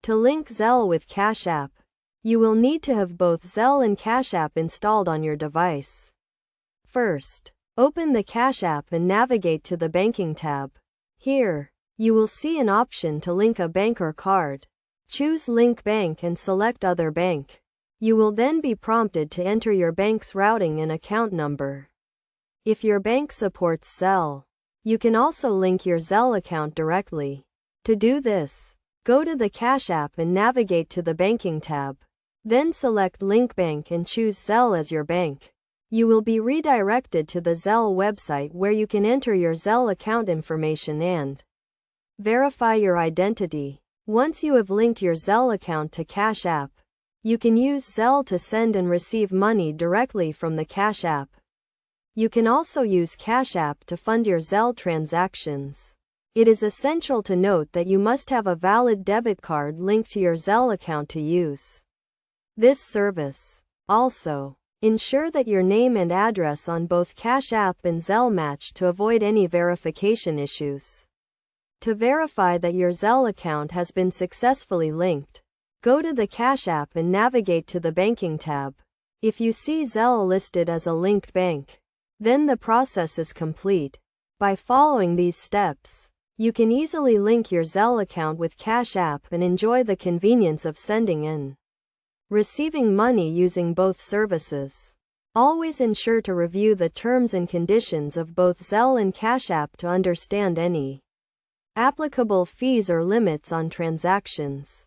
To link Zelle with Cash App, you will need to have both Zelle and Cash App installed on your device. First, open the Cash App and navigate to the Banking tab. Here, you will see an option to link a bank or card. Choose Link Bank and select Other Bank. You will then be prompted to enter your bank's routing and account number. If your bank supports Zelle, you can also link your Zelle account directly. To do this, go to the Cash App and navigate to the Banking tab. Then select Link Bank and choose Zelle as your bank. You will be redirected to the Zelle website where you can enter your Zelle account information and verify your identity. Once you have linked your Zelle account to Cash App, you can use Zelle to send and receive money directly from the Cash App. You can also use Cash App to fund your Zelle transactions. It is essential to note that you must have a valid debit card linked to your Zelle account to use this service. Also, ensure that your name and address on both Cash App and Zelle match to avoid any verification issues. To verify that your Zelle account has been successfully linked, go to the Cash App and navigate to the Banking tab. If you see Zelle listed as a linked bank, then the process is complete. By following these steps, you can easily link your Zelle account with Cash App and enjoy the convenience of sending and receiving money using both services. Always ensure to review the terms and conditions of both Zelle and Cash App to understand any applicable fees or limits on transactions.